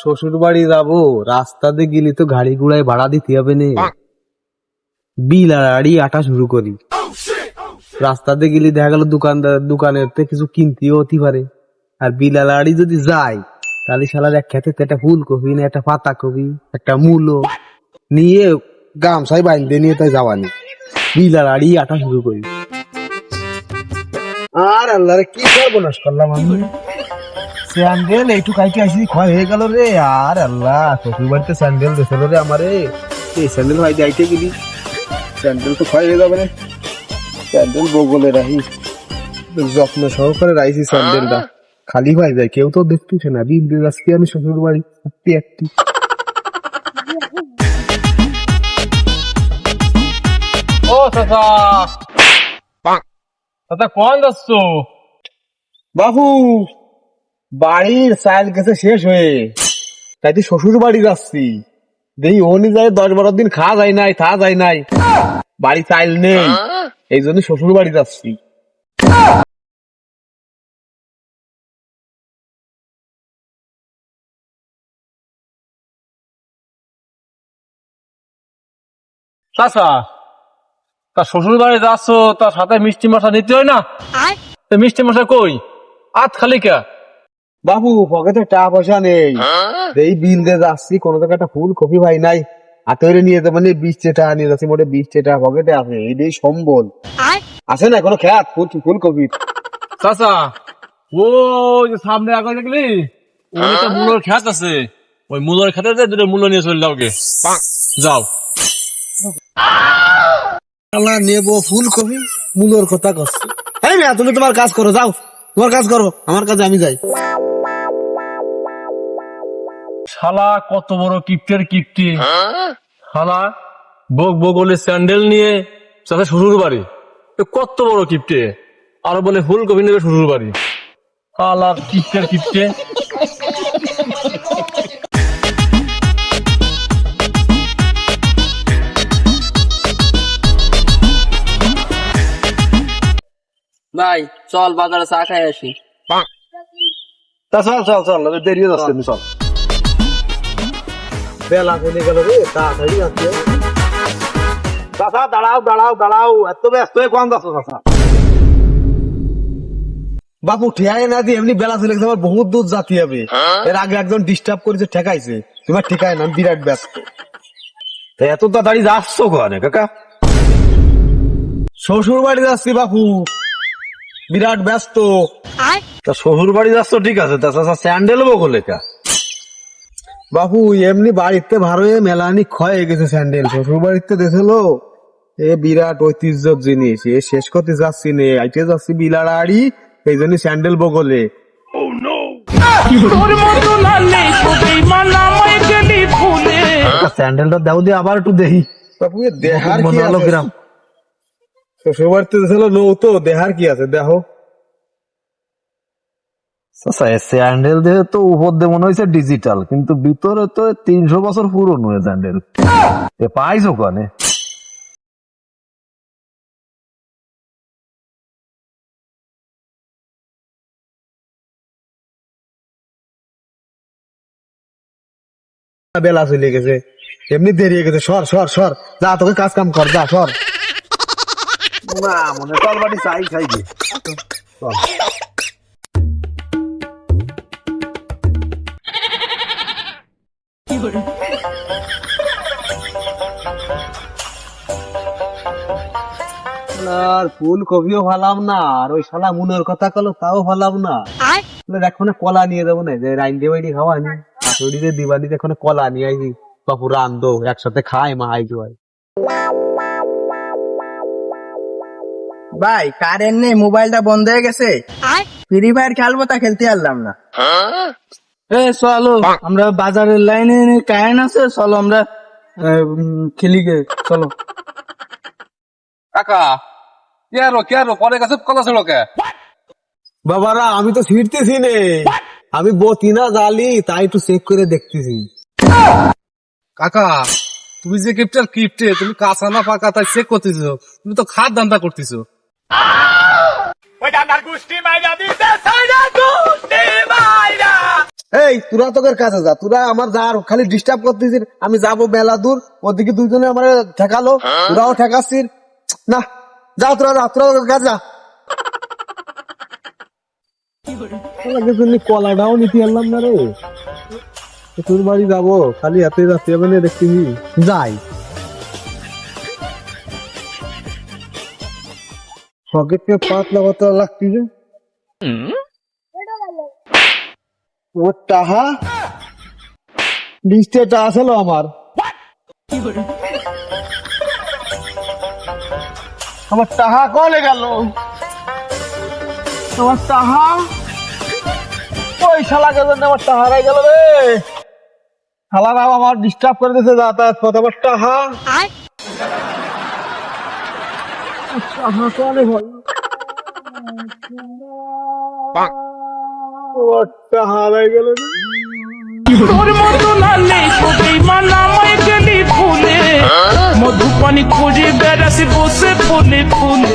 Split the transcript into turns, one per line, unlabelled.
শ্বশুর বাড়ি যাবো, রাস্তাতে গেলে তো গাড়ি ঘোড়ায় ভাড়া দিতে হবে নে। বিল আর আড়ি আটা শুরু করি। রাস্তাতে গেলে দেখা গেল দোকানের কিছু কিনতেও হতে পারে। আর বিল আর আড়ি যদি যায় তাহলে শালার এক খেতে একটা ফুলকপি না একটা পাতা কপি একটা মূলো নিয়ে গামছাই বাইন্ধে নিয়ে তাই যাওয়ানি। বিল আর আড়ি আটা শুরু করি। আর আল্লাহ রে কি সর্বনাশ করলাম আমি। স্যান্ডেল এইটু কাইতে আসি ক্ষয় হয়ে গেল রে। আর আল্লাহ শ্বশুর বাড়িতে স্যান্ডেল দিয়েছিল রে আমারে। এই স্যান্ডেল ভাই যাইতে গেলি স্যান্ডেল তো ক্ষয় হয়ে যাবে রে। স্যান্ডেল বগলে রাখি, যত্ন সহকারে রাখছি স্যান্ডেলটা। খালি হয়ে যায়, কেউ তো দেখতেছে না। বিল দিয়ে আজকে আমি শ্বশুর বাড়ি একটি
ও চাচা, চাচা কোন যাচ্ছ?
বাবু বাড়ির চাল গেছে শেষ হয়ে, তাই তুই শ্বশুর বাড়ি যাচ্ছি। দেখি ওনি যায় 10-12 দিন খাওয়া যায় নাই, থা যায় নাই, বাড়ি চাইল নেই, এই জন্য শ্বশুর বাড়ি যাচ্ছি।
চাচা, তার শ্বশুর বাড়ি যাচ্ছ, তার সাথে মিষ্টি মশা নিতে হয় না? মিষ্টি মশা কই? আত খালি কে?
বাবু পকেটে টাকা পয়সা নেই, এই বিল দিয়ে যাচ্ছি, কোনো টাকা একটা ফুলকপি ভাই নাই, হাতে নিয়ে যাবো। মানে 20 টাকা নিয়ে যাচ্ছি, মোটে 20 টাকা পকেটে আছে, এই সম্বল আছে না কোনো খেত ফুলকপি।
চাচা, ও যে সামনে আগে দেখলি ওই একটা মূলর খেত আছে, ওই মূলর খেতে যে দুটো মূল নিয়ে চলে যাও গে। যাও।
আল্লাহ নেবো ফুলকপি, মূলর কথা করছে। এই মেয়া তুমি তোমার কাজ করো, যাও তোমার কাজ করো, আমার কাজে আমি যাই।
শালা কত বড় কিপ্টের কিপ্টি। শালা বগলে স্যান্ডেল নিয়ে চাচা শ্বশুর বাড়ি, কত বড় কিপ্টে। আর বলে ফুলকপি নেবে শ্বশুর বাড়ি। শালা কিপ্টের কিপ্টে।
ভাই চল বাজারে চা খাই আসি।
তা চল চল চল, দেরি হয়ে যাচ্ছে, চল। বেলা চলে গেল রে, তাড়াতাড়ি যাচ্ছে। চাচা দাঁড়াও দাঁড়াও দাঁড়াও, এত ব্যস্ত হয়ে কোন যাচ্ছ চাচা? বাপু ঠিয়াই না দিয়ে এমনি বেলা চলে গেছে, আমার বহুত দূর যাতে হবে। এর আগে একজন ডিস্টার্ব করেছে, ঠেকাইছে, তোমার ঠিকায় না, আমি বিরাট ব্যস্ত। এত তাড়াতাড়ি যাচ্ছ কোনে কাকা? শ্বশুর বাড়ি যাচ্ছি বাপু, বিরাট ব্যস্ত। তা শ্বশুর বাড়ি যাচ্ছ ঠিক আছে, তা চাচা স্যান্ডেল বগলে কা? বাবু এমনি বাড়িতে ভালো মেলানি ক্ষয় হয়ে গেছে স্যান্ডেল, শ্বশুর বাড়িতে দেখলো এ বিরাট ঐতিহ্যর জিনিস, এ শেষ করতে যাচ্ছি নে, আইতে যাচ্ছি বিলাড়াড়ি, এই জন্য স্যান্ডেল বগলে। স্যান্ডেলটা দাও দিয়ে আবার একটু দেখি। বাবু দেহার কি আছে? শ্বশুর বাড়িতে দেখলো নো তো দেহার কি আছে দেখো।
স্যান্ডেল দিয়ে তো উপর দিয়ে মনে হয়েছে ডিজিটাল, কিন্তু ভিতরে তো 300 বছর পুরনো স্যান্ডেল। পাইছো কানে?
বেলা চলে গেছে, এমনি দেরি হয়ে গেছে, সর সর সর, যা তোকে কাজ কাম কর, যা সর। না মনে চল বাড়ি চাই খাই গে, চল। আর ফুলকপিও ভালাম না, আর ওই শালা মুনের কথা কলো তাও ভালাম না। এখন কলা নিয়ে যাবো না, যে রাইন্দে বাইরে খাওয়া নি শরীরে দিবানিতে এখন কলা নিয়ে আইছি, বাপু রান্ধো একসাথে খাই মা আইজো।
ভাই কারেন্ট নেই, মোবাইলটা বন্ধ হয়ে গেছে, ফ্রি ফায়ার খেলবো তা খেলতে পারলাম না। চলো আমরা বাজারের লাইনে কারেন্ট আছে, চলো আমরা খেলি গে, চলো।
কাকা কে আরো পরে গেছে কথা ছিল কে?
বাবারা আমি তো ফিরতেছি নে, আমি বতি না জ্বালি তাই একটু চেক করে দেখতেছি।
কাকা তুমি যে কিপ্টে তুমি কাঁচা না পাকা তাই চেক করতেছো, তুমি তো খাদ ধান্দা করতেছো।
এই তোরা তোদের কাছে যা, তোরা আমার যার খালি ডিস্টার্ব করতেছিস। আমি যাবো মেলা দূর, ওদিকে দুইজনে আমার ঠেকালো, তোরাও ঠেকাচ্ছিস না। যাও তোরা, যা তোরা ওদের কাছে যা। কলাটাও নিতে পারলাম না রে। তোর বাড়ি যাবো, খালি এত যাচ্ছি হবে না দেখছি। যাই পকেটে পাতলা পাতলা লাগতেছে। ও টাহা লিস্টেটা আসলো আমার। আমার টাহা কলে গেল? আমার টাহা পয়সা লাগে জন্য আমার টাহা হারাই গেল রে। শালারাও আমার ডিস্টার্ব করে দিয়েছে যাতায়াত পথে। আমার টাহা টাহা কলে হল? আমার টাহা হারাই গেল রে।
তোর মতো নালে তোদের মানামায় গেলি ফুলে মধুপানি খুঁজে বেড়াসি বসে ফুলে ফুলে